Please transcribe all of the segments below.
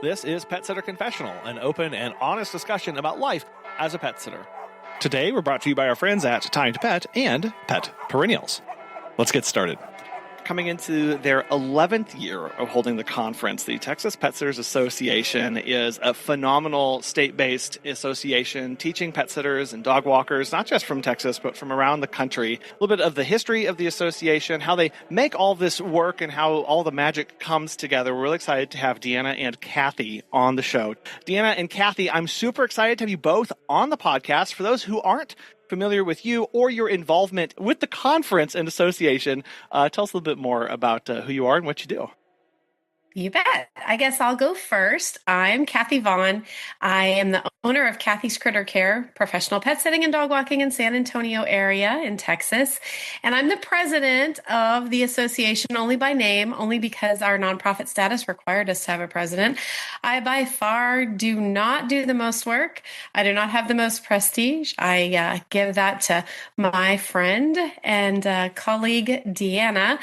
This is Pet Sitter Confessional, an open and honest discussion about life as a pet sitter. Today, we're brought to you by our friends at Time to Pet and Pet Perennials. Let's get started. Coming into their 11th year of holding the conference, the Texas Pet Sitters Association is a phenomenal state-based association teaching pet sitters and dog walkers, not just from Texas, but from around the country, a little bit of the history of the association, how they make all this work, and how all the magic comes together. We're really excited to have Deanna and Cathy on the show. Deanna and Cathy, I'm super excited to have you both on the podcast. For those who aren't familiar with you or your involvement with the conference and association, tell us a little bit more about who you are and what you do. You bet. I guess I'll go first. I'm Cathy Vaughan. I am the owner of Cathy's Critter Care, professional pet sitting and dog walking in San Antonio area in Texas. And I'm the president of the association only by name, only because our nonprofit status required us to have a president. I by far do not do the most work. I do not have the most prestige. I give that to my friend and colleague, Deanna.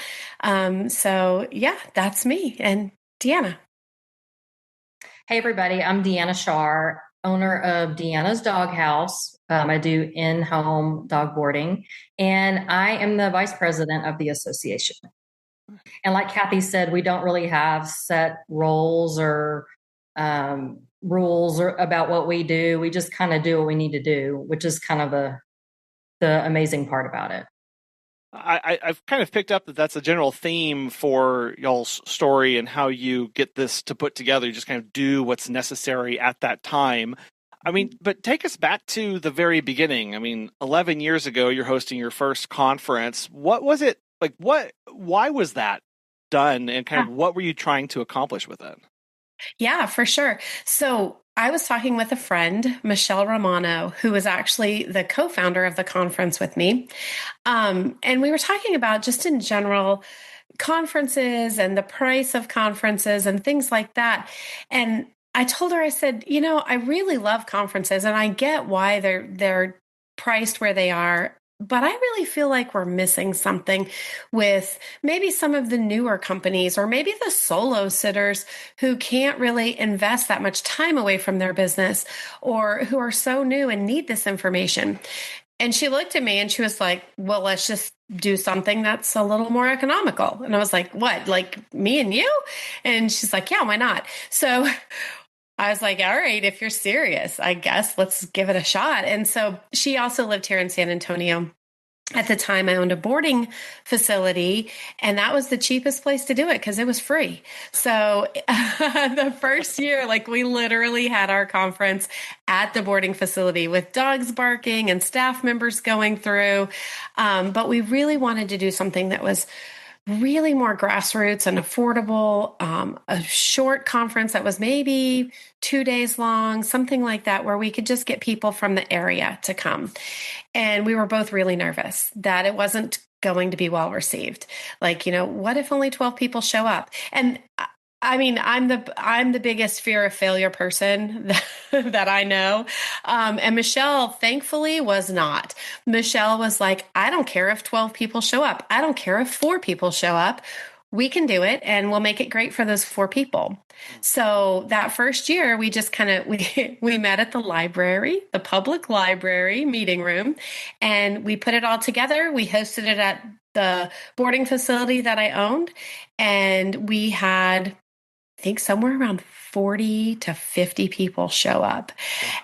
So yeah, that's me. And Deanna. Hey, everybody. I'm Deanna Schaar, owner of Deanna's Doghouse. I do in-home dog boarding, and I am the vice president of the association. And like Cathy said, we don't really have set roles or rules about what we do. We just kind of do what we need to do, which is kind of the amazing part about it. I've kind of picked up that that's a general theme for y'all's story and how you get this to put together. You just kind of do what's necessary at that time. I mean, but take us back to the very beginning. I mean, 11 years ago, you're hosting your first conference. What was it like? Why was that done? And kind of what were you trying to accomplish with it? Yeah, for sure. So I was talking with a friend, Michelle Romano, who was actually the co-founder of the conference with me. And we were talking about just in general conferences and the price of conferences and things like that. And I told her, I said, I really love conferences and I get why they're priced where they are. But I really feel like we're missing something with maybe some of the newer companies or maybe the solo sitters who can't really invest that much time away from their business or who are so new and need this information. And she looked at me and she was like, well, let's just do something that's a little more economical. And I was like, what, like me and you? And she's like, yeah, why not? So I was like, all right, if you're serious, I guess let's give it a shot. And so she also lived here in San Antonio. At the time, I owned a boarding facility, and that was the cheapest place to do it because it was free. So the first year, we literally had our conference at the boarding facility with dogs barking and staff members going through. But we really wanted to do something that was really more grassroots and affordable, a short conference that was maybe 2 days long, something like that, where we could just get people from the area to come. And we were both really nervous that it wasn't going to be well received. What if only 12 people show up? And I mean, I'm the biggest fear of failure person that I know. And Michelle, thankfully, was not. Michelle was like, I don't care if 12 people show up. I don't care if 4 people show up. We can do it and we'll make it great for those 4 people. So that first year, we just we met at the library, the public library meeting room, and we put it all together. We hosted it at the boarding facility that I owned, and we had, I think, somewhere around 40 to 50 people show up.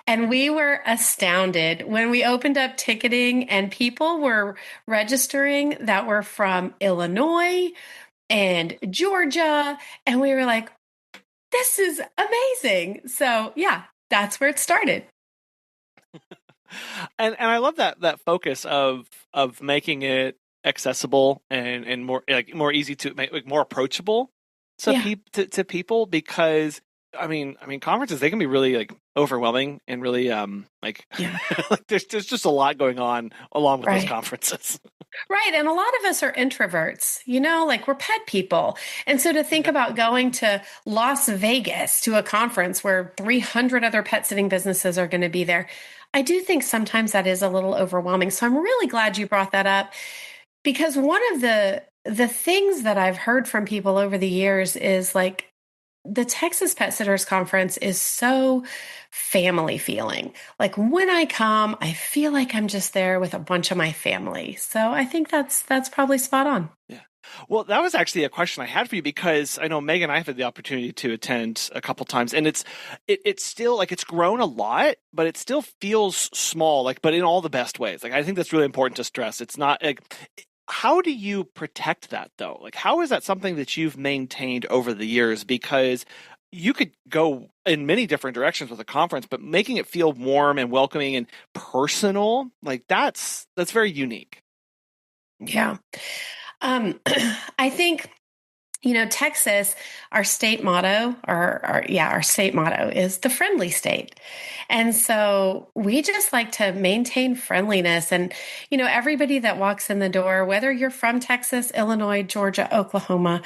And we were astounded when we opened up ticketing and people were registering that were from Illinois and Georgia. And we were like, this is amazing. So yeah, that's where it started. And I love that focus of making it accessible and more easy to make, more approachable to people, because I mean conferences, they can be really overwhelming and really there's just a lot going on along with those conferences. Right. And a lot of us are introverts, we're pet people. And so to think about going to Las Vegas to a conference where 300 other pet sitting businesses are going to be there, I do think sometimes that is a little overwhelming. So I'm really glad you brought that up, because one of the things that I've heard from people over the years is the Texas Pet Sitters Conference is so family feeling. Like when I come, I feel like I'm just there with a bunch of my family. So I think that's probably spot on. Yeah. Well, that was actually a question I had for you because I know Megan and I have had the opportunity to attend a couple times, and it's still like it's grown a lot, but it still feels small, like but in all the best ways. Like I think that's really important to stress. It's not like how do you protect that though? Like how is that something that you've maintained over the years? Because you could go in many different directions with a conference, but making it feel warm and welcoming and personal, like that's very unique. Yeah. I think, Texas, our state motto, our state motto is the friendly state. And so we just like to maintain friendliness. And, everybody that walks in the door, whether you're from Texas, Illinois, Georgia, Oklahoma,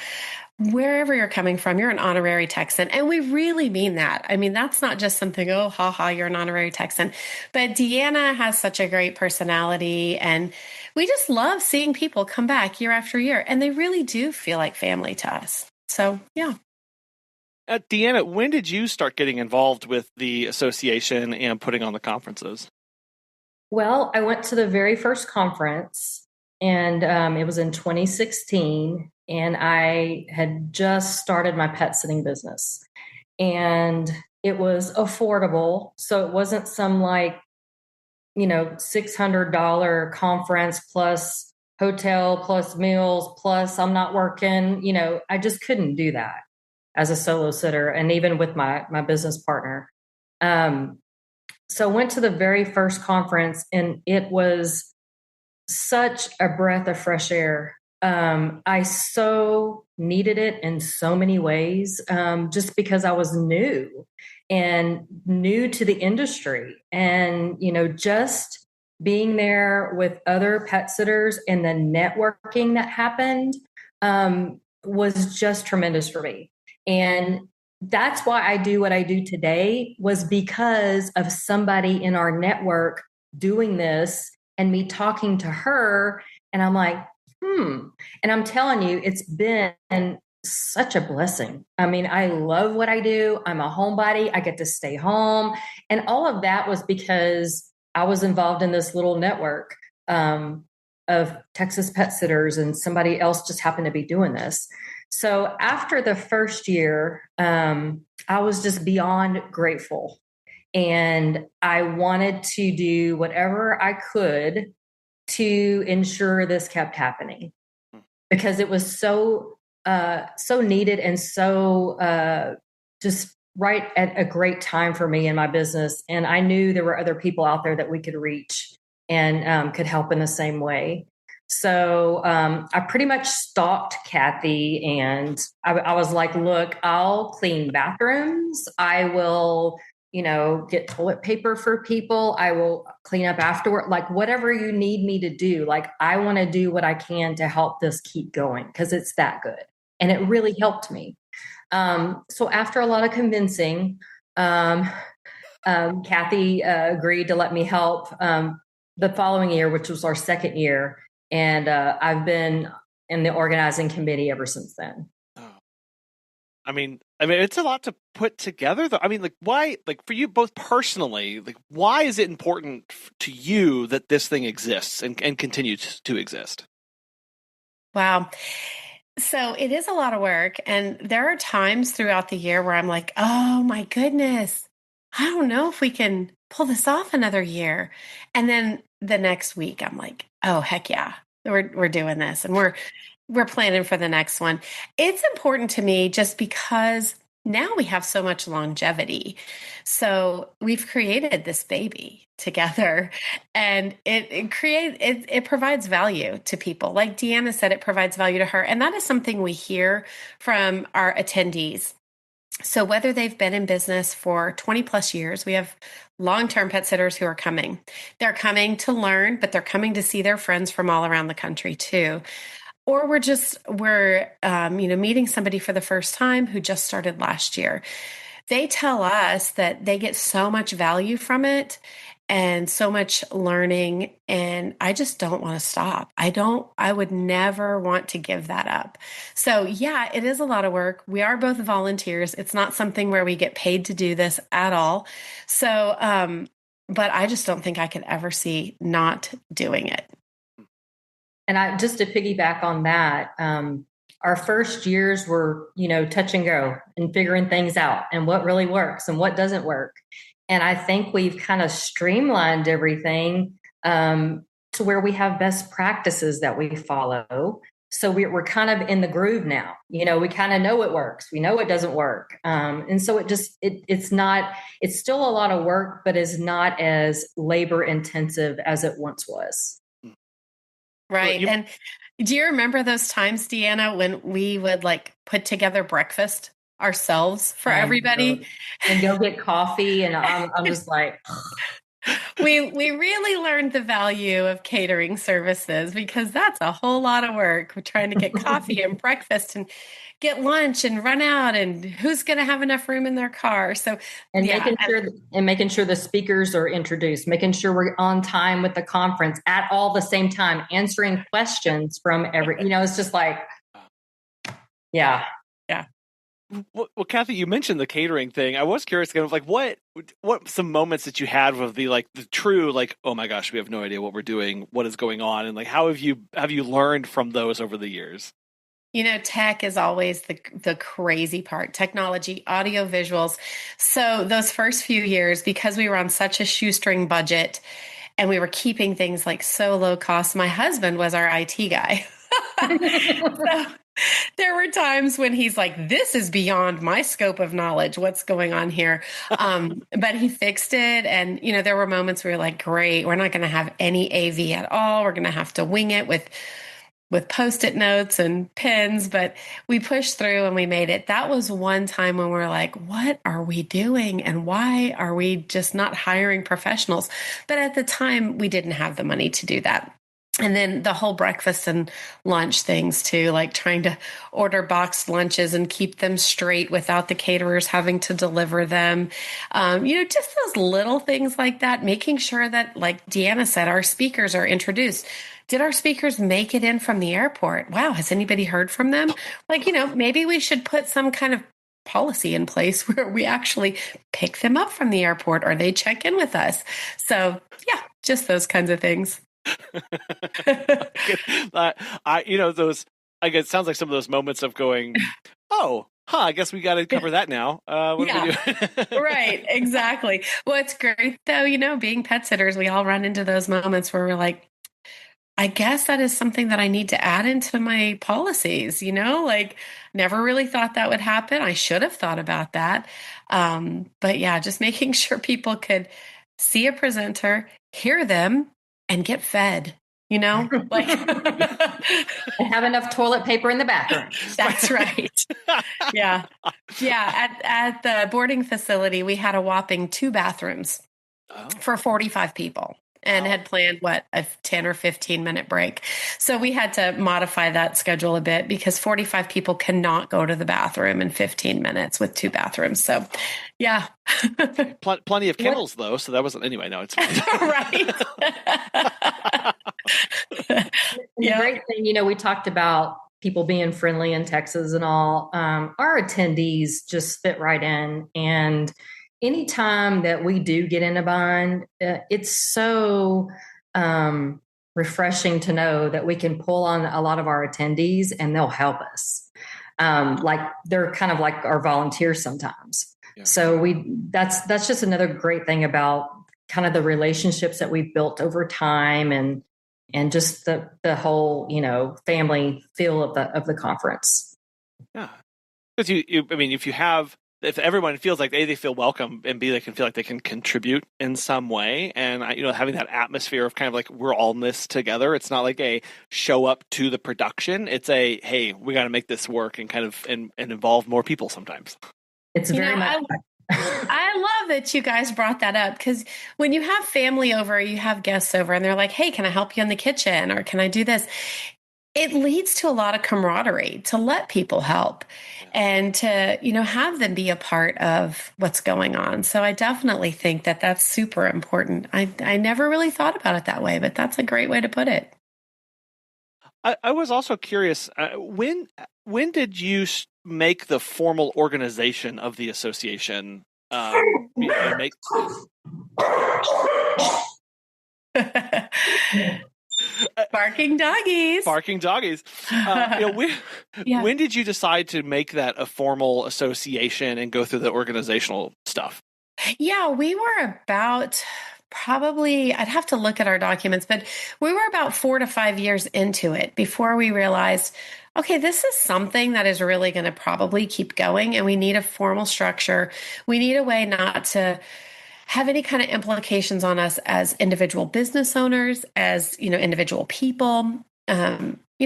wherever you're coming from, you're an honorary Texan. And we really mean that. I mean, that's not just something, oh, ha ha, you're an honorary Texan. But Deanna has such a great personality. And we just love seeing people come back year after year. And they really do feel like family to us. So, yeah. Deanna, when did you start getting involved with the association and putting on the conferences? Well, I went to the very first conference, and it was in 2016, and I had just started my pet sitting business, and it was affordable. So it wasn't some $600 conference plus hotel plus meals plus I'm not working. I just couldn't do that as a solo sitter, and even with my business partner. So I went to the very first conference, and it was such a breath of fresh air. I so needed it in so many ways, just because I was new to the industry. And, just being there with other pet sitters and the networking that happened was just tremendous for me. And that's why I do what I do today, was because of somebody in our network doing this and me talking to her. And I'm like, and I'm telling you, it's been such a blessing. I mean, I love what I do. I'm a homebody. I get to stay home. And all of that was because I was involved in this little network of Texas pet sitters, and somebody else just happened to be doing this. So after the first year, I was just beyond grateful. And I wanted to do whatever I could to ensure this kept happening, because it was so needed and so just right at a great time for me in my business. And I knew there were other people out there that we could reach and could help in the same way. So I pretty much stalked Cathy, and I was like, look, I'll clean bathrooms. I will, get toilet paper for people. I will clean up afterward, like whatever you need me to do. Like I want to do what I can to help this keep going, because it's that good. And it really helped me. So after a lot of convincing, Cathy agreed to let me help the following year, which was our second year. And I've been in the organizing committee ever since then. Oh. I mean, it's a lot to put together, though. I mean, like, why, like, for you both personally, like, why is it important to you that this thing exists and continues to exist? Wow. So it is a lot of work. And there are times throughout the year where I'm like, oh my goodness, I don't know if we can pull this off another year. And then the next week I'm like, oh heck yeah, we're doing this, and we're planning for the next one. It's important to me just because now we have so much longevity. So we've created this baby together, and it provides value to people. Like Deanna said, it provides value to her. And that is something we hear from our attendees. So whether they've been in business for 20 plus years, we have long-term pet sitters who are coming. They're coming to learn, but they're coming to see their friends from all around the country too. Or we're meeting somebody for the first time who just started last year. They tell us that they get so much value from it. and so much learning. And I just don't want to stop. I would never want to give that up. So yeah, it is a lot of work. We are both volunteers. It's not something where we get paid to do this at all. So, but I just don't think I could ever see not doing it. And just to piggyback on that, our first years were, touch and go and figuring things out and what really works and what doesn't work. And I think we've kind of streamlined everything to where we have best practices that we follow. So we're kind of in the groove now. We kind of know what works. We know it doesn't work. And so it's still a lot of work, but is not as labor intensive as it once was. Right. And do you remember those times, Deanna, when we would put together breakfast ourselves for everybody and go get coffee? And I'm just like, we really learned the value of catering services, because that's a whole lot of work. We're trying to get coffee and breakfast and get lunch and run out, and who's going to have enough room in their car. So, making sure the speakers are introduced, making sure we're on time with the conference at all the same time, answering questions from it's just like, yeah. Well, Cathy, you mentioned the catering thing. I was curious, kind of what some moments that you had with the true, oh my gosh, we have no idea what we're doing, what is going on, and how have you learned from those over the years? Tech is always the crazy part. Technology, audio, visuals. So those first few years, because we were on such a shoestring budget and we were keeping things so low cost, my husband was our IT guy. So there were times when he's like, this is beyond my scope of knowledge. What's going on here? But he fixed it. And, there were moments where we were like, great, we're not going to have any AV at all. We're going to have to wing it with Post-it notes and pens, but we pushed through and we made it. That was one time when we were like, what are we doing? And why are we just not hiring professionals? But at the time, we didn't have the money to do that. And then the whole breakfast and lunch things too, trying to order boxed lunches and keep them straight without the caterers having to deliver them. Just those little things like that, making sure that, like Deanna said, our speakers are introduced. Did our speakers make it in from the airport? Wow. Has anybody heard from them? Maybe we should put some kind of policy in place where we actually pick them up from the airport or they check in with us. So yeah, just those kinds of things. Those, I guess, it sounds like some of those moments of going, I guess we got to cover that now. What do we do? Right, exactly. Well, it's great though, being pet sitters, we all run into those moments where we're like, I guess that is something that I need to add into my policies, never really thought that would happen. I should have thought about that. But yeah, just making sure people could see a presenter, hear them, and get fed, and have enough toilet paper in the bathroom. That's right. Yeah. At the boarding facility, we had a whopping 2 bathrooms for 45 people. And had planned a 10 or 15 minute break. So we had to modify that schedule a bit because 45 people cannot go to the bathroom in 15 minutes with 2 bathrooms. So yeah. Plenty of kennels though. So that wasn't, anyway, no, it's fine. Right. The great thing, we talked about people being friendly in Texas and all. Our attendees just fit right in, and anytime that we do get in a bind, it's so refreshing to know that we can pull on a lot of our attendees and they'll help us. They're kind of like our volunteers sometimes. Yeah. So that's just another great thing about kind of the relationships that we've built over time and just the whole, family feel of the conference. Yeah. Because if everyone feels like A, they feel welcome, and B, they can feel like they can contribute in some way, and having that atmosphere of kind of we're all in this together. It's not like a show up to the production. It's a, hey, we got to make this work and kind of and involve more people sometimes. It's very much. I love that you guys brought that up, because when you have family over, you have guests over, and they're like, hey, can I help you in the kitchen, or can I do this? it leads to a lot of camaraderie to let people help and to, have them be a part of what's going on. So I definitely think that that's super important. I never really thought about it that way, but that's a great way to put it. I was also curious, when did you make the formal organization of the association? Make Barking doggies. Barking doggies. When did you decide to make that a formal association and go through the organizational stuff? Yeah, we were about probably, I'd have to look at our documents, but we were about 4 to 5 years into it before we realized, okay, this is something that is really going to probably keep going, and we need a formal structure. We need a way not to have any kind of implications on us as individual business owners, as, individual people,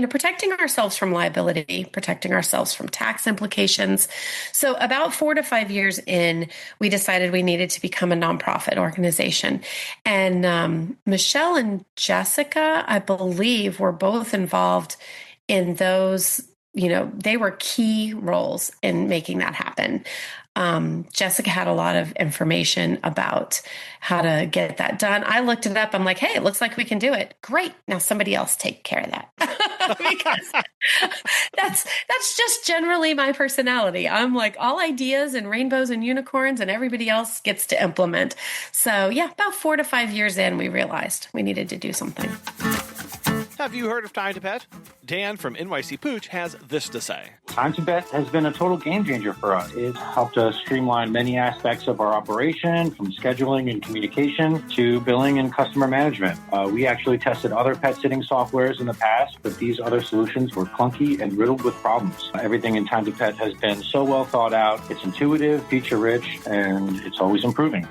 protecting ourselves from liability, protecting ourselves from tax implications. So about 4 to 5 years in, we decided we needed to become a nonprofit organization. And Michelle and Jessica, I believe, were both involved in those. They were key roles in making that happen. Jessica had a lot of information about how to get that done. I looked it up. I'm like, hey, it looks like we can do it. Great. Now somebody else take care of that. Because that's just generally my personality. I'm like all ideas and rainbows and unicorns, and everybody else gets to implement. So yeah, about 4 to 5 years in, we realized we needed to do something. Have you heard of Time to Pet? Dan from NYC Pooch has this to say. Time to Pet has been a total game changer for us. It's helped us streamline many aspects of our operation, from scheduling and communication to billing and customer management. We actually tested other pet sitting softwares in the past, but these other solutions were clunky and riddled with problems. Everything in Time to Pet has been so well thought out. It's intuitive, feature-rich, and it's always improving.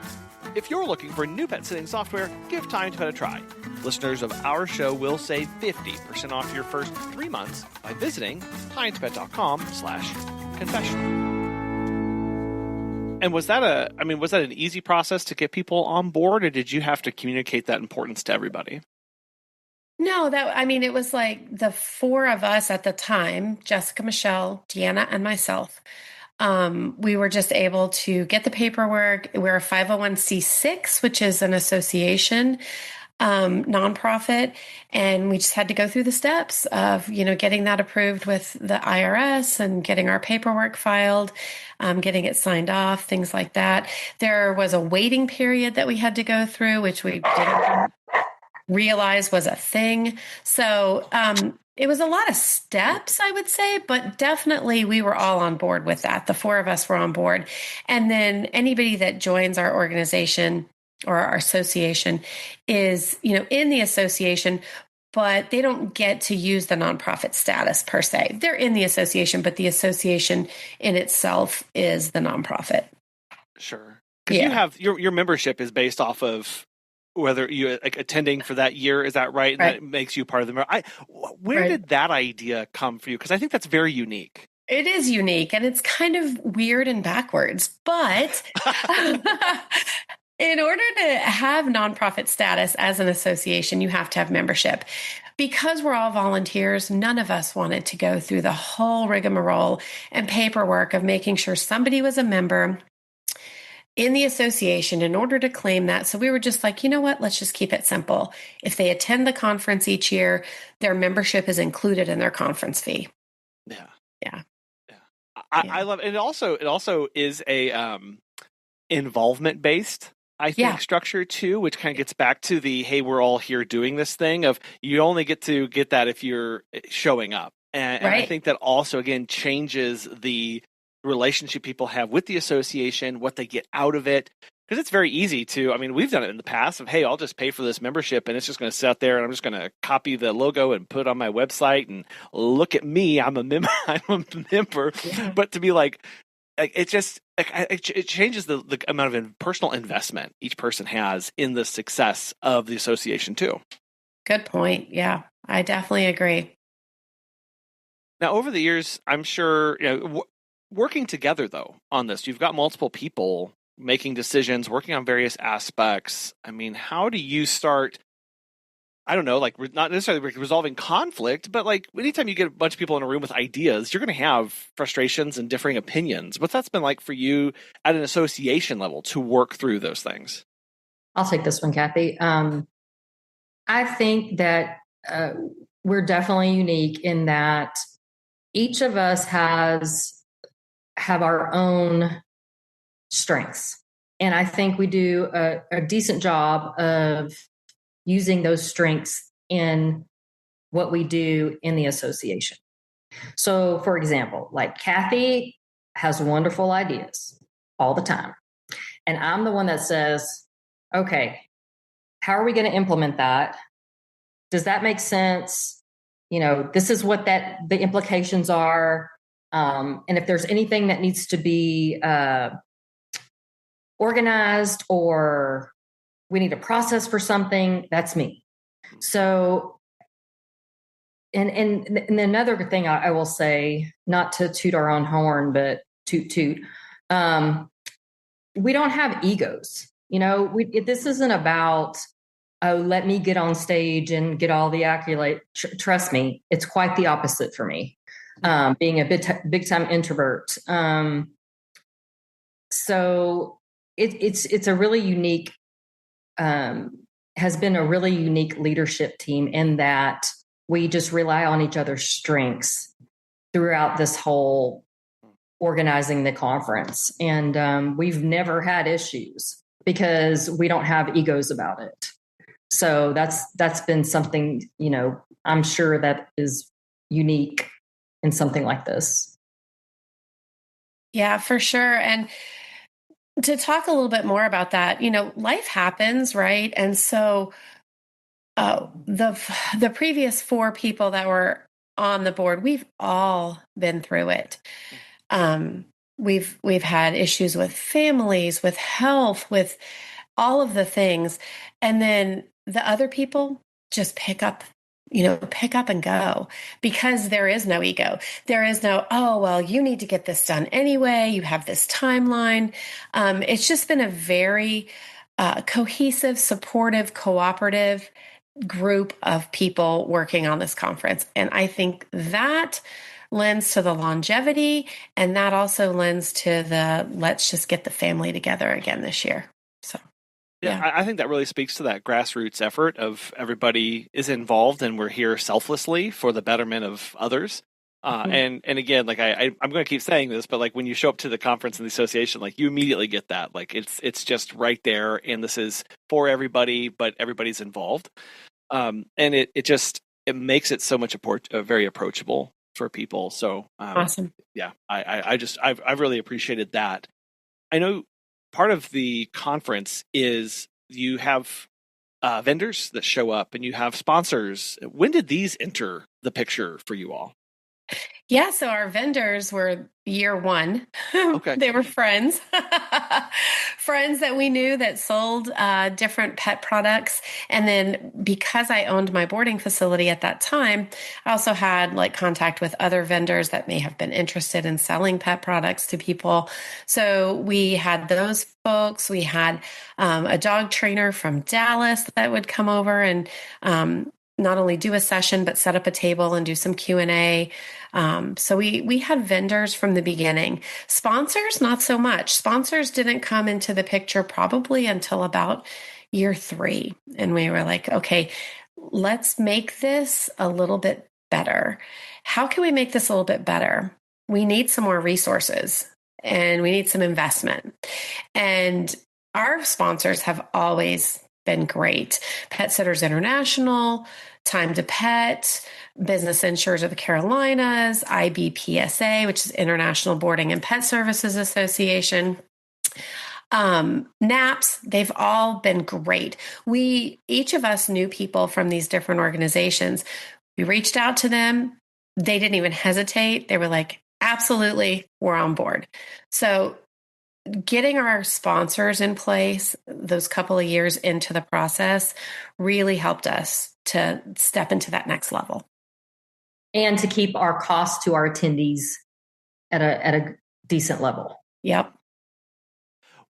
If you're looking for new pet sitting software, give Time to Pet a try. Listeners of our show will save 50% off your first 3 months by visiting timetopet.com/confessional. And was that an easy process to get people on board, or did you have to communicate that importance to everybody? No, it was like the 4 of us at the time, Jessica, Michelle, Deanna, and myself. We were just able to get the paperwork. We're a 501c6, which is an association, nonprofit. And we just had to go through the steps of, getting that approved with the IRS and getting our paperwork filed, getting it signed off, things like that. There was a waiting period that we had to go through, which we didn't realize was a thing. So, it was a lot of steps, I would say, but definitely we were all on board with that. The 4 of us were on board. And then anybody that joins our organization or our association is, in the association, but they don't get to use the nonprofit status per se. They're in the association, but the association in itself is the nonprofit. Sure. Because you have your membership is based off of whether you attending for that year, is that right? And that makes you part of the. Where did that idea come for you? Because I think that's very unique. It is unique, and it's kind of weird and backwards. But in order to have nonprofit status as an association, you have to have membership. Because we're all volunteers, none of us wanted to go through the whole rigmarole and paperwork of making sure somebody was a member in the association in order to claim that. So we were just like, you know what, let's just keep it simple. If they attend the conference each year, their membership is included in their conference fee. Yeah. I love it. It also is a involvement based, I think, structure too, which kind of gets back to the, hey, we're all here doing this thing of you only get to get that if you're showing up. And I think that also, again, changes the relationship people have with the association, what they get out of it. Because it's very easy to, we've done it in the past of, hey, I'll just pay for this membership and it's just going to sit there and I'm just going to copy the logo and put it on my website and look at me, I'm a member. Yeah. But to be like, it changes the amount of personal investment each person has in the success of the association too. Good point. Yeah, I definitely agree. Now, over the years, I'm sure, working together, though, on this, you've got multiple people making decisions, working on various aspects. How do you start? I don't know, like not necessarily resolving conflict, but like anytime you get a bunch of people in a room with ideas, you're going to have frustrations and differing opinions. What's that's been like for you at an association level to work through those things? I'll take this one, Cathy. I think that we're definitely unique in that each of us have our own strengths. And I think we do a decent job of using those strengths in what we do in the association. So, for example, like Cathy has wonderful ideas all the time. And I'm the one that says, okay, how are we going to implement that? Does that make sense? This is what the implications are. And if there's anything that needs to be organized or we need a process for something, that's me. So, and another thing I will say, not to toot our own horn, but toot, we don't have egos. This isn't about, oh, let me get on stage and get all the accolades. Trust me, it's quite the opposite for me, being a big time introvert. So it's a really unique, has been a really unique leadership team in that we just rely on each other's strengths throughout this whole organizing the conference. And we've never had issues because we don't have egos about it. So that's been something, I'm sure that is unique in something like this. Yeah, for sure. And to talk a little bit more about that, life happens, right? And so the previous 4 people that were on the board, we've all been through it. We've had issues with families, with health, with all of the things. And then the other people just pick up and go, because there is no ego. There is no, oh, well, you need to get this done anyway. You have this timeline. It's just been a very cohesive, supportive, cooperative group of people working on this conference. And I think that lends to the longevity, and that also lends to the let's just get the family together again this year. So yeah, I think that really speaks to that grassroots effort of everybody is involved and we're here selflessly for the betterment of others. And again, like I'm going to keep saying this, but like when you show up to the conference and the association, like you immediately get that, like it's just right there, and this is for everybody, but everybody's involved. And it makes it so much very approachable for people. So awesome. Yeah, I've really appreciated that. I know part of the conference is you have vendors that show up and you have sponsors. When did these enter the picture for you all? Yeah, so our vendors were year 1. Okay. They were friends, friends that we knew that sold different pet products. And then because I owned my boarding facility at that time, I also had like contact with other vendors that may have been interested in selling pet products to people. So we had those folks. We had a dog trainer from Dallas that would come over and not only do a session, but set up a table and do some Q&A. So we had vendors from the beginning. Sponsors, not so much. Sponsors didn't come into the picture probably until about year 3. And we were like, okay, let's make this a little bit better. How can we make this a little bit better? We need some more resources and we need some investment. And our sponsors have always been great. Pet Sitters International, Time to Pet, Business Insurers of the Carolinas, IBPSA, which is International Boarding and Pet Services Association, NAPS, they've all been great. Each of us knew people from these different organizations. We reached out to them. They didn't even hesitate. They were like, absolutely, we're on board. So getting our sponsors in place those couple of years into the process really helped us to step into that next level. And to keep our costs to our attendees at a decent level. Yep.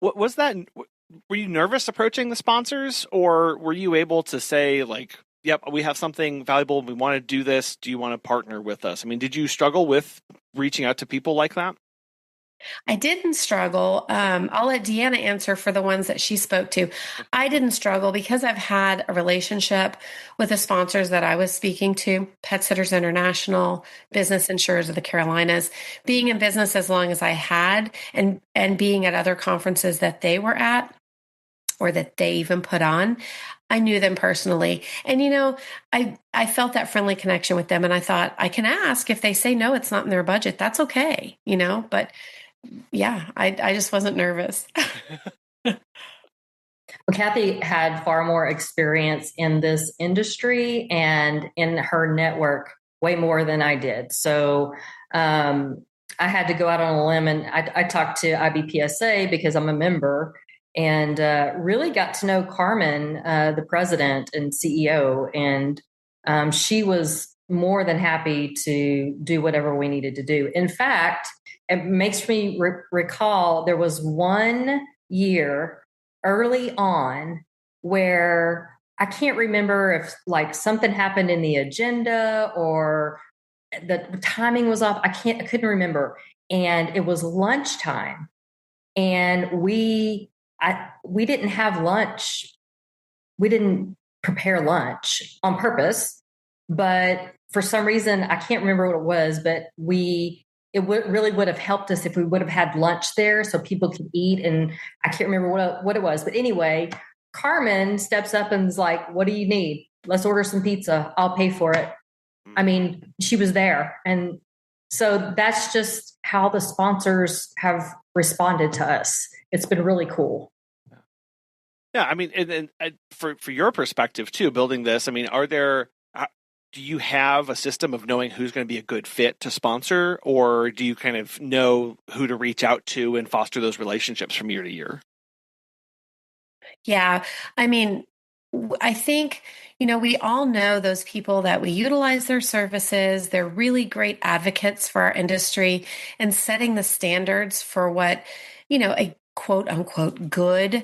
What was that? Were you nervous approaching the sponsors, or were you able to say, like, yep, we have something valuable. We want to do this. Do you want to partner with us? I mean, did you struggle with reaching out to people like that? I didn't struggle. I'll let Deanna answer for the ones that she spoke to. I didn't struggle because I've had a relationship with the sponsors that I was speaking to, Pet Sitters International, Business Insurers of the Carolinas, being in business as long as I had and being at other conferences that they were at or that they even put on. I knew them personally. And, I felt that friendly connection with them. And I thought, I can ask if they say no, it's not in their budget. That's okay, but yeah, I just wasn't nervous. Well, Cathy had far more experience in this industry and in her network, way more than I did. So I had to go out on a limb, and I talked to IBPSA because I'm a member, and really got to know Carmen, the president and CEO, and she was more than happy to do whatever we needed to do. In fact, it makes me recall there was one year early on where I can't remember if like something happened in the agenda or the timing was off. I couldn't remember. And it was lunchtime, and we didn't have lunch. We didn't prepare lunch on purpose, but for some reason, I can't remember what it was, but really would have helped us if we would have had lunch there so people could eat. And I can't remember what it was. But anyway, Carmen steps up and is like, what do you need? Let's order some pizza. I'll pay for it. I mean, she was there. And so that's just how the sponsors have responded to us. It's been really cool. Yeah. I mean, and for your perspective too, building this, I mean, do you have a system of knowing who's going to be a good fit to sponsor, or do you kind of know who to reach out to and foster those relationships from year to year? Yeah. I mean, I think, we all know those people that we utilize their services. They're really great advocates for our industry and setting the standards for what, a quote unquote good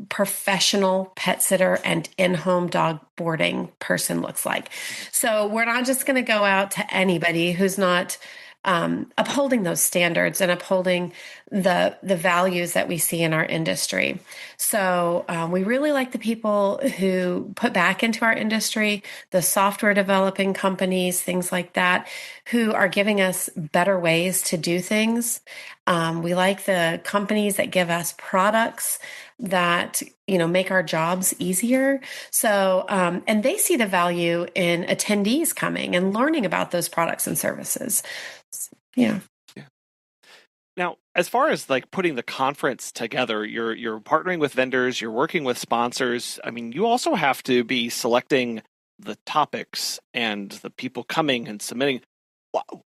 professional pet sitter and in-home dog boarding person looks like. So we're not just going to go out to anybody who's not upholding those standards and upholding the values that we see in our industry. So we really like the people who put back into our industry, the software developing companies, things like that, who are giving us better ways to do things. We like the companies that give us products that, make our jobs easier. So, and they see the value in attendees coming and learning about those products and services. Yeah. Now, as far as like putting the conference together, you're partnering with vendors, you're working with sponsors. I mean, you also have to be selecting the topics and the people coming and submitting.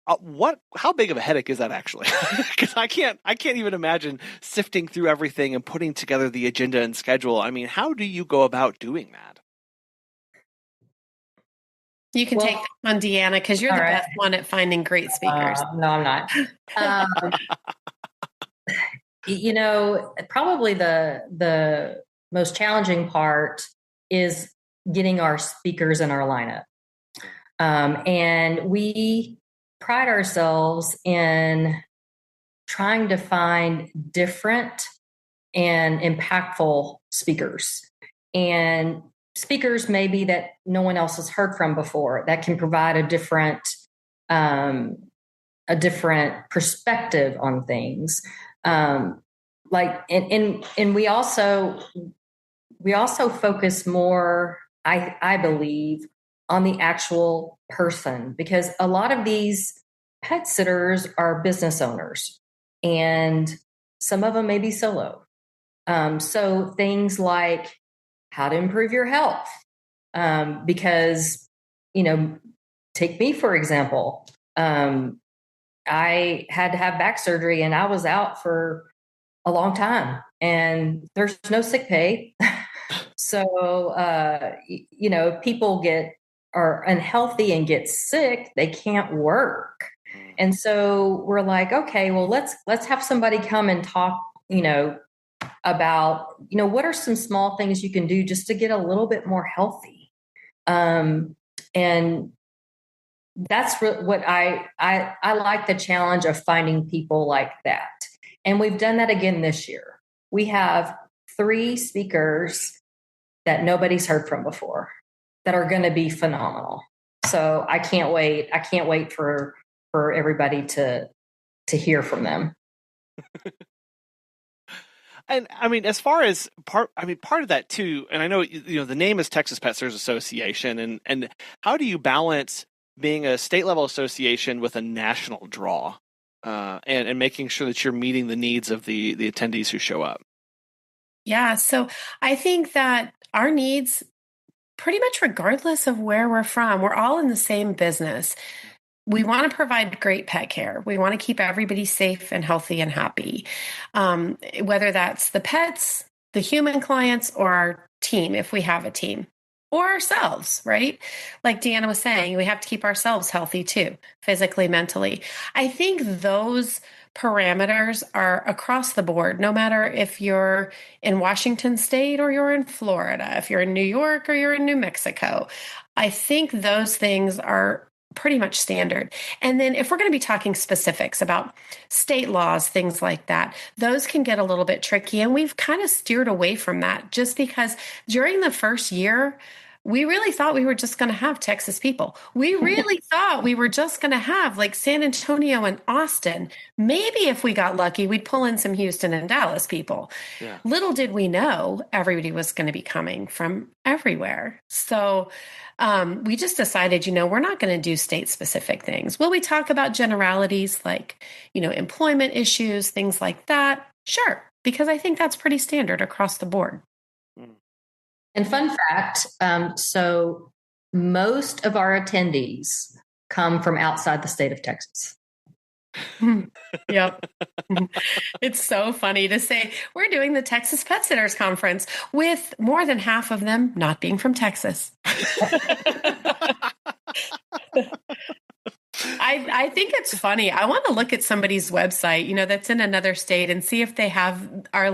How big of a headache is that actually? Because I can't even imagine sifting through everything and putting together the agenda and schedule. I mean, how do you go about doing that? You can take that one, Deanna, because you're the best one at finding great speakers. No, I'm not. Probably the most challenging part is getting our speakers in our lineup. And we pride ourselves in trying to find different and impactful speakers. And speakers maybe that no one else has heard from before that can provide a different perspective on things. And we also focus more, I believe, on the actual person, because a lot of these pet sitters are business owners and some of them may be solo. So things like how to improve your health. Because, take me, for example, I had to have back surgery and I was out for a long time and there's no sick pay. So, people are unhealthy and get sick, they can't work. And so we're like, okay, well, let's have somebody come and talk, about, what are some small things you can do just to get a little bit more healthy? And that's what I like, the challenge of finding people like that. And we've done that again this year. We have 3 speakers that nobody's heard from before that are going to be phenomenal. So I can't wait. I can't wait for everybody to hear from them. And I mean, as far as part of that too, and I know, the name is Texas Pet Sitters Association, and how do you balance being a state level association with a national draw, and making sure that you're meeting the needs of the attendees who show up? Yeah, so I think that our needs, pretty much regardless of where we're from, we're all in the same business. We want to provide great pet care. We want to keep everybody safe and healthy and happy, whether that's the pets, the human clients, or our team, if we have a team, or ourselves, right? Like Deanna was saying, we have to keep ourselves healthy too, physically, mentally. I think those parameters are across the board, no matter if you're in Washington State or you're in Florida, if you're in New York or you're in New Mexico. I think those things are pretty much standard. And then if we're going to be talking specifics about state laws, things like that, those can get a little bit tricky. And we've kind of steered away from that just because during the first year, we really thought we were just going to have Texas people. We really thought we were just going to have like San Antonio and Austin. Maybe if we got lucky, we'd pull in some Houston and Dallas people. Yeah. Little did we know everybody was going to be coming from everywhere. So we just decided, we're not going to do state specific things. Will we talk about generalities like, employment issues, things like that? Sure. Because I think that's pretty standard across the board. And fun fact, so most of our attendees come from outside the state of Texas. Yep. It's so funny to say we're doing the Texas Pet Sitters Conference with more than half of them not being from Texas. I think it's funny. I want to look at somebody's website, that's in another state and see if they have our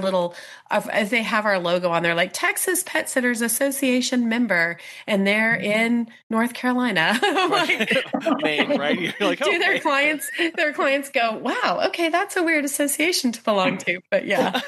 if they have our logo on there, like Texas Pet Sitters Association member, and they're in North Carolina. Maine, right? You're like, do their clients go, wow, okay, that's a weird association to belong to, but yeah.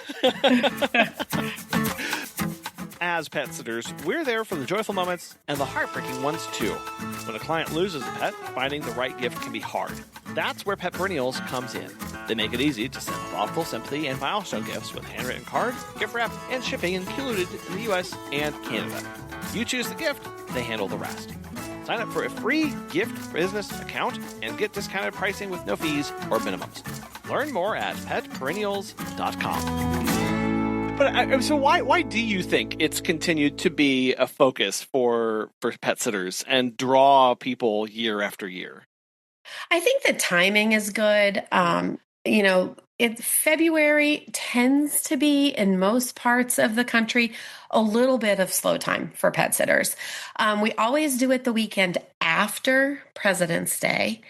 As pet sitters, we're there for the joyful moments and the heartbreaking ones too. When a client loses a pet, finding the right gift can be hard. That's where Pet Perennials comes in. They make it easy to send thoughtful sympathy and milestone gifts with handwritten card, gift wrap, and shipping included in the US and Canada. You choose the gift, they handle the rest. Sign up for a free gift business account and get discounted pricing with no fees or minimums. Learn more at petperennials.com. But so why do you think it's continued to be a focus for pet sitters and draw people year after year? I think the timing is good. February tends to be, in most parts of the country, a little bit of slow time for pet sitters. We always do it the weekend after President's Day.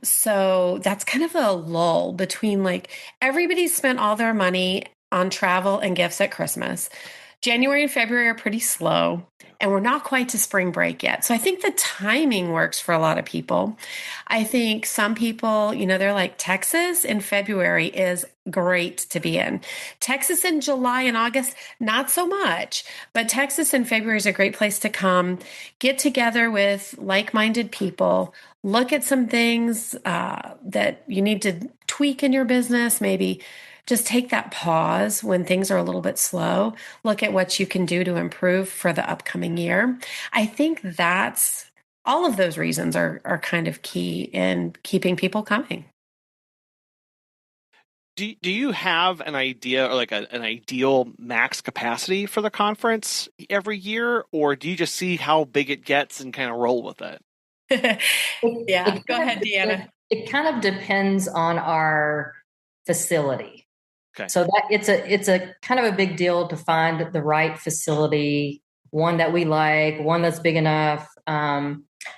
So that's kind of a lull between everybody's spent all their money on travel and gifts at Christmas. January and February are pretty slow, and we're not quite to spring break yet. So I think the timing works for a lot of people. I think some people, they're like, Texas in February is great to be in. Texas in July and August, not so much. But Texas in February is a great place to come, get together with like-minded people, look at some things that you need to tweak in your business, maybe just take that pause when things are a little bit slow. Look at what you can do to improve for the upcoming year. I think that's all of those reasons are kind of key in keeping people coming. Do you have an idea or an ideal max capacity for the conference every year, or do you just see how big it gets and kind of roll with it? Yeah, go ahead, Deanna. It kind of depends on our facility. Okay. So that it's a kind of a big deal to find the right facility, one that we like, one that's big enough.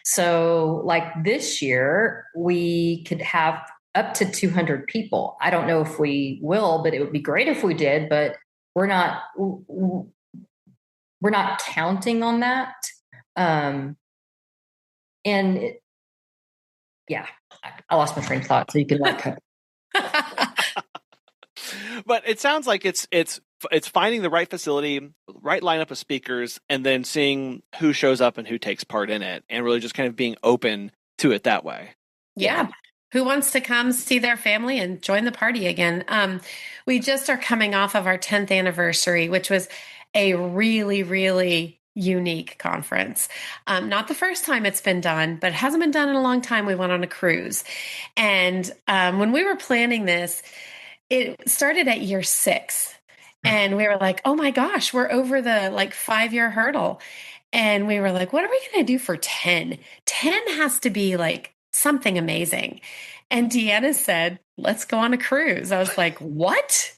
So like this year, we could have up to 200 people. I don't know if we will, but it would be great if we did, but we're not counting on that. And yeah, I lost my train of thought, so you can But it sounds like it's finding the right facility, right lineup of speakers, and then seeing who shows up and who takes part in it, and really just kind of being open to it that way. Yeah. Who wants to come see their family and join the party again? We just are coming off of our 10th anniversary, which was a really, really unique conference. Not the first time it's been done, but it hasn't been done in a long time. We went on a cruise. And when we were planning this, it started at year 6. And we were like, oh my gosh, we're over the 5-year hurdle. And we were like, what are we going to do for 10? 10 has to be something amazing. And Deanna said, let's go on a cruise. I was like, what?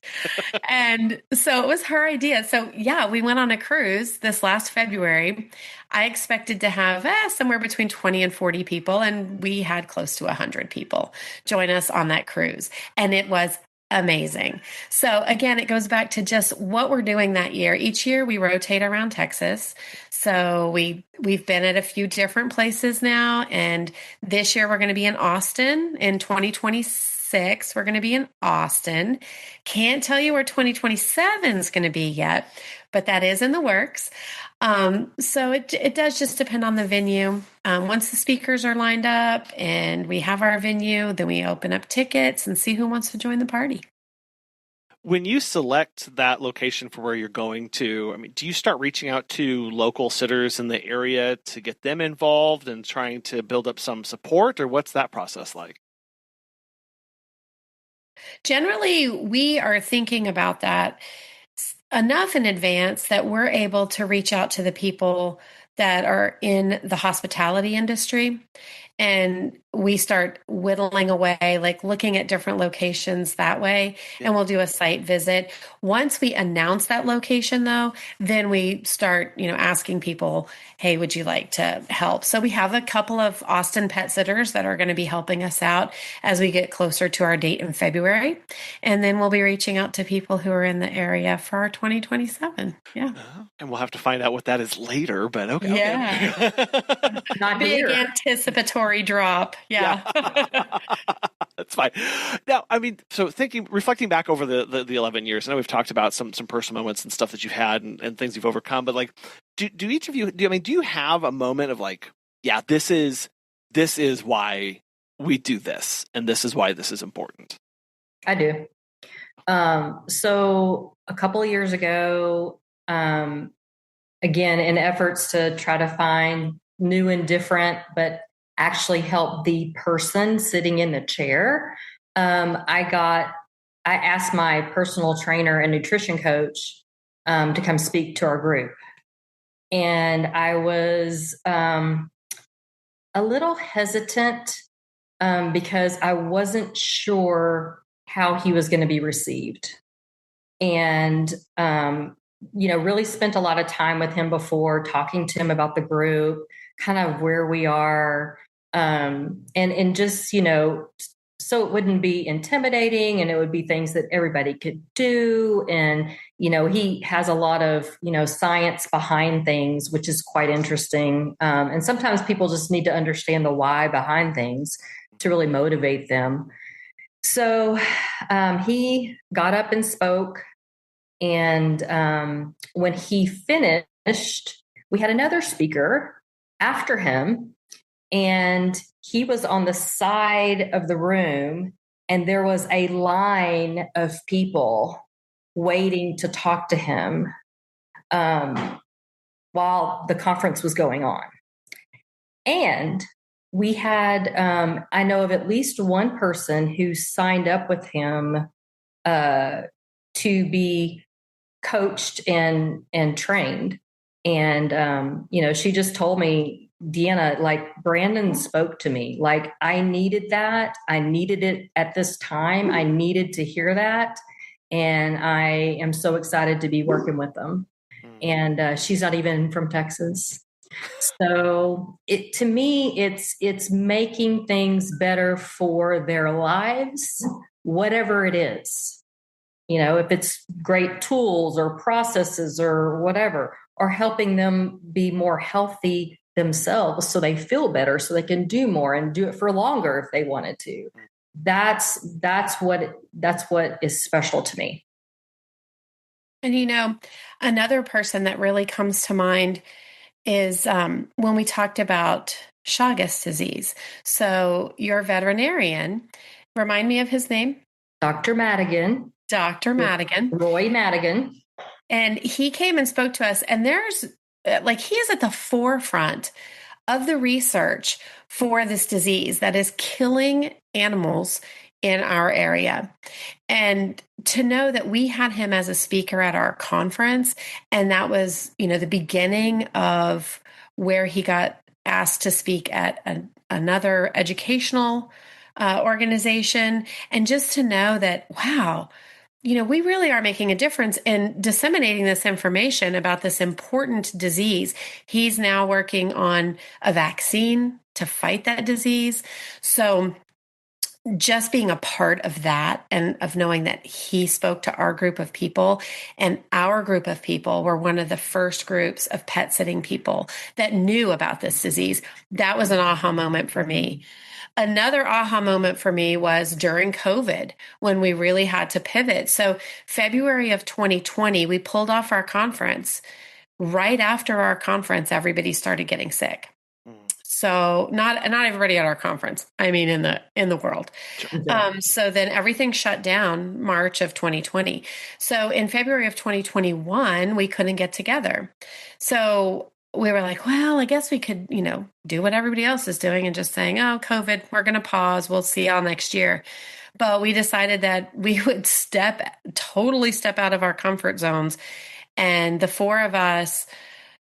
And so it was her idea. So yeah, we went on a cruise this last February. I expected to have somewhere between 20 and 40 people, and we had close to 100 people join us on that cruise. And it was amazing. So again, it goes back to just what we're doing that year. Each year we rotate around Texas. So we've been at a few different places now. And this year we're going to be in Austin. In 2026, we're going to be in Austin. Can't tell you where 2027 is going to be yet, but that is in the works. So it does just depend on the venue. Once the speakers are lined up and we have our venue, then we open up tickets and see who wants to join the party. When you select that location for where you're going to, I mean, do you start reaching out to local sitters in the area to get them involved and trying to build up some support, or what's that process like? Generally, we are thinking about that enough in advance that we're able to reach out to the people that are in the hospitality industry. And we start whittling away, looking at different locations that way. And we'll do a site visit. Once we announce that location, though, then we start, asking people, hey, would you like to help? So we have a couple of Austin pet sitters that are going to be helping us out as we get closer to our date in February. And then we'll be reaching out to people who are in the area for our 2027. Yeah. And we'll have to find out what that is later, but okay. Yeah. Okay. Not big here. Anticipatory drop. Yeah. That's fine. Now, I mean, so reflecting back over the 11 years, I know we've talked about some personal moments and stuff that you've had and things you've overcome, but do each of you, do you have a moment of this is why we do this, and this is why this is important? I do. So a couple of years ago, again, in efforts to try to find new and different, but actually help the person sitting in the chair, I asked my personal trainer and nutrition coach to come speak to our group. And I was a little hesitant because I wasn't sure how he was going to be received. And, really spent a lot of time with him before, talking to him about the group, kind of where we are, and just, so it wouldn't be intimidating and it would be things that everybody could do. And, he has a lot of, science behind things, which is quite interesting. And sometimes people just need to understand the why behind things to really motivate them. So he got up and spoke. And when he finished, we had another speaker after him, and he was on the side of the room, and there was a line of people waiting to talk to him while the conference was going on. And we had, I know of at least one person who signed up with him to be coached and trained. And, she just told me, Deanna, Brandon spoke to me. I needed that. I needed it at this time. I needed to hear that. And I am so excited to be working with them. And she's not even from Texas. So to me, it's making things better for their lives, whatever it is. If it's great tools or processes or whatever, or helping them be more healthy themselves so they feel better, so they can do more and do it for longer if they wanted to. That's what is special to me. And another person that really comes to mind is when we talked about Chagas disease. So your veterinarian, remind me of his name. Dr. Madigan. Dr. Madigan. Roy Madigan. And he came and spoke to us, and there's he is at the forefront of the research for this disease that is killing animals in our area. And to know that we had him as a speaker at our conference, and that was, the beginning of where he got asked to speak at another educational organization. And just to know that, wow, we really are making a difference in disseminating this information about this important disease. He's now working on a vaccine to fight that disease. So just being a part of that and of knowing that he spoke to our group of people, and our group of people were one of the first groups of pet sitting people that knew about this disease, that was an aha moment for me. Another aha moment for me was during COVID when we really had to pivot. So February of 2020, we pulled off our conference. Right after our conference, everybody started getting sick. So not everybody at our conference, I mean, in the world. So then everything shut down March of 2020. So in February of 2021, we couldn't get together. So we were like, well, I guess we could, do what everybody else is doing and just saying, oh, COVID, we're going to pause. We'll see y'all next year. But we decided that we would totally step out of our comfort zones. And the four of us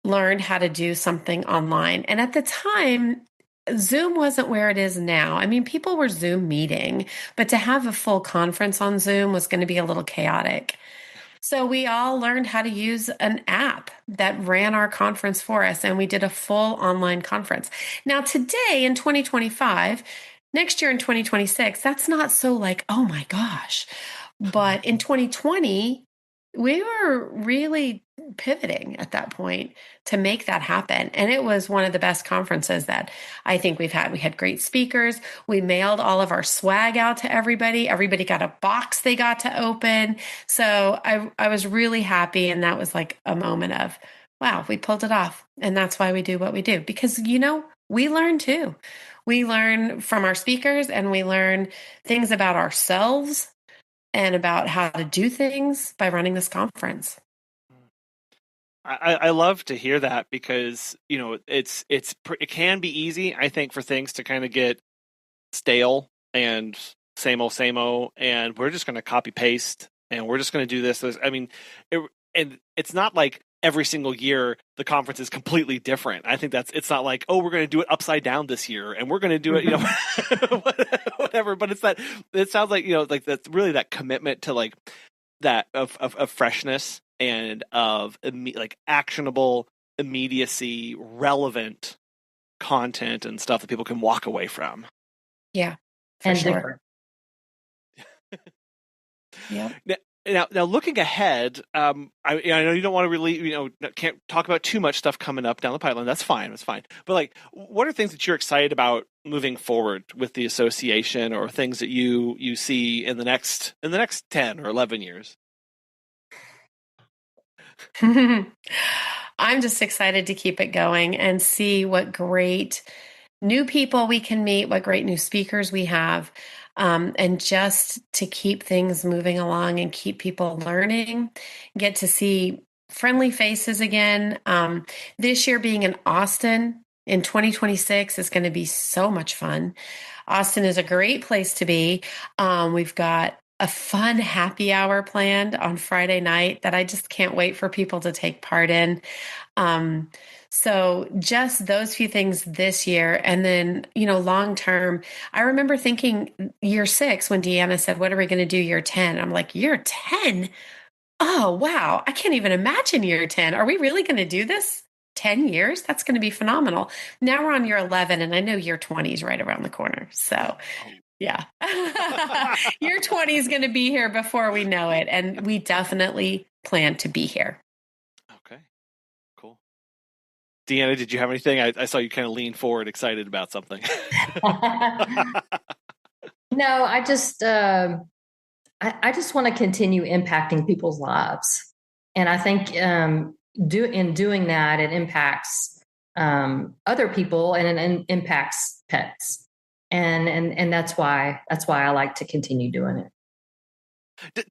learned how to do something online. And at the time, Zoom wasn't where it is now. I mean, people were Zoom meeting, but to have a full conference on Zoom was going to be a little chaotic. So we all learned how to use an app that ran our conference for us, and we did a full online conference. Now, today in 2025, next year in 2026, that's not so oh my gosh. But in 2020, we were really pivoting at that point to make that happen. And it was one of the best conferences that I think we've had. We had great speakers. We mailed all of our swag out to everybody. Everybody got a box they got to open. So I was really happy. And that was a moment of, wow, we pulled it off. And that's why we do what we do. Because, we learn too. We learn from our speakers, and we learn things about ourselves and about how to do things by running this conference. I love to hear that, because it can be easy, I think, for things to kind of get stale and same old, and we're just going to copy paste and we're just going to do this. I mean, and it's not like every single year the conference is completely different. I think it's not like, oh, we're going to do it upside down this year and we're going to do it, whatever. But it sounds like, that's really that commitment to that of freshness and of actionable immediacy, relevant content and stuff that people can walk away from. Yeah, for sure. Different. Yeah. Now, looking ahead, I know you don't want to really, can't talk about too much stuff coming up down the pipeline. That's fine. That's fine. But what are things that you're excited about moving forward with the association, or things that you see in the next 10 or 11 years? I'm just excited to keep it going and see what great new people we can meet, what great new speakers we have. And just to keep things moving along and keep people learning, get to see friendly faces again. This year being in Austin in 2026 is going to be so much fun. Austin is a great place to be. We've got a fun happy hour planned on Friday night that I just can't wait for people to take part in. So just those few things this year. And then, long term, I remember thinking year 6 when Deanna said, what are we going to do year 10? I'm like, year 10? Oh, wow. I can't even imagine year 10. Are we really going to do this 10 years? That's going to be phenomenal. Now we're on year 11, and I know year 20 is right around the corner. So yeah, year 20 is going to be here before we know it. And we definitely plan to be here. Okay, cool. Deanna, did you have anything? I saw you kind of lean forward, excited about something. No, I just want to continue impacting people's lives, and I think in doing that, it impacts other people and it impacts pets, and that's why I like to continue doing it.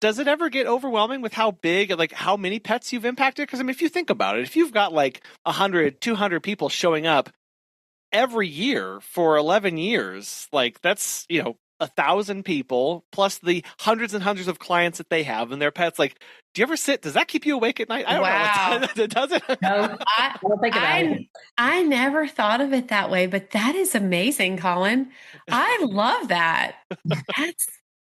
Does it ever get overwhelming with how big, like how many pets you've impacted? Because I mean, if you think about it, if you've got like 100, 200 people showing up every year for 11 years, like that's, 1,000 people plus the hundreds and hundreds of clients that they have and their pets. Like, do you ever does that keep you awake at night? I don't know. Does it? No, I don't think about it. I never thought of it that way, but that is amazing, Colin. I love that.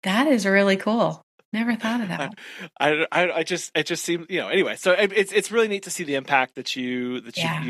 That is really cool. Never thought of that. It just seemed, anyway, so it's really neat to see the impact that you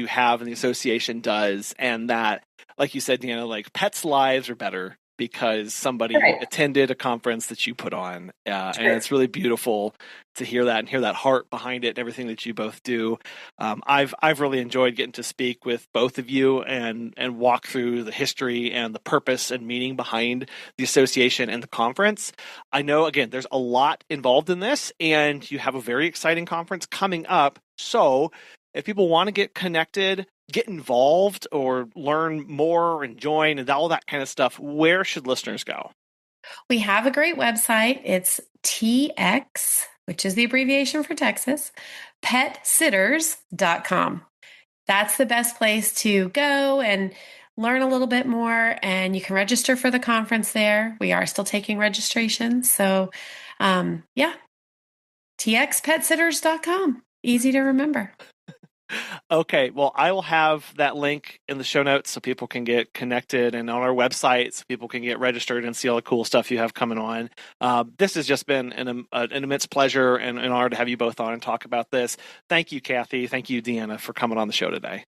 have and the association does. And that, like you said, Deanna, like pets' lives are better because somebody attended a conference that you put on. And it's really beautiful to hear that and hear that heart behind it and everything that you both do. I've really enjoyed getting to speak with both of you and walk through the history and the purpose and meaning behind the association and the conference. I know, again, there's a lot involved in this, and you have a very exciting conference coming up. So if people want to get connected, get involved, or learn more and join and all that kind of stuff, where should listeners go? We have a great website. It's TX, which is the abbreviation for Texas, petsitters.com. That's the best place to go and learn a little bit more, and you can register for the conference there. We are still taking registrations. So, txpetsitters.com. Easy to remember. Okay, well, I will have that link in the show notes so people can get connected, and on our website so people can get registered and see all the cool stuff you have coming on. This has just been an immense pleasure and an honor to have you both on and talk about this. Thank you, Cathy. Thank you, Deanna, for coming on the show today.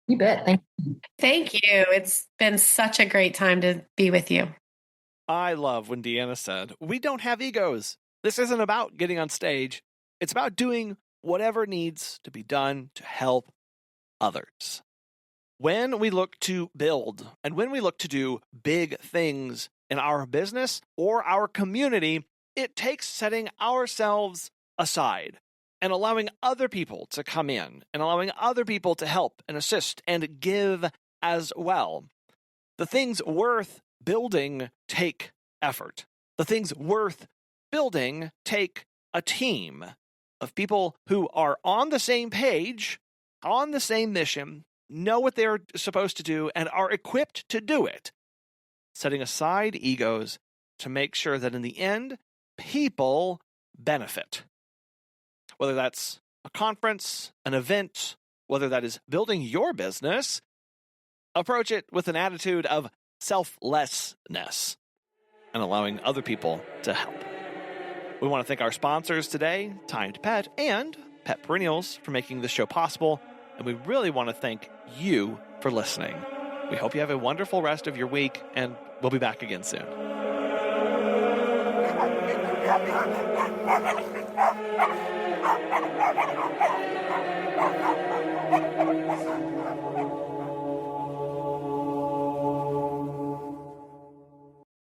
You bet. Thank you. Thank you. It's been such a great time to be with you. I love when Deanna said, "We don't have egos. This isn't about getting on stage. It's about doing whatever needs to be done to help others." When we look to build and when we look to do big things in our business or our community, it takes setting ourselves aside and allowing other people to come in and allowing other people to help and assist and give as well. The things worth building take effort. The things worth building take a team of people who are on the same page, on the same mission, know what they're supposed to do, and are equipped to do it, setting aside egos to make sure that in the end, people benefit. Whether that's a conference, an event, whether that is building your business, approach it with an attitude of selflessness and allowing other people to help. We want to thank our sponsors today, Time to Pet and Pet Perennials, for making this show possible. And we really want to thank you for listening. We hope you have a wonderful rest of your week, and we'll be back again soon.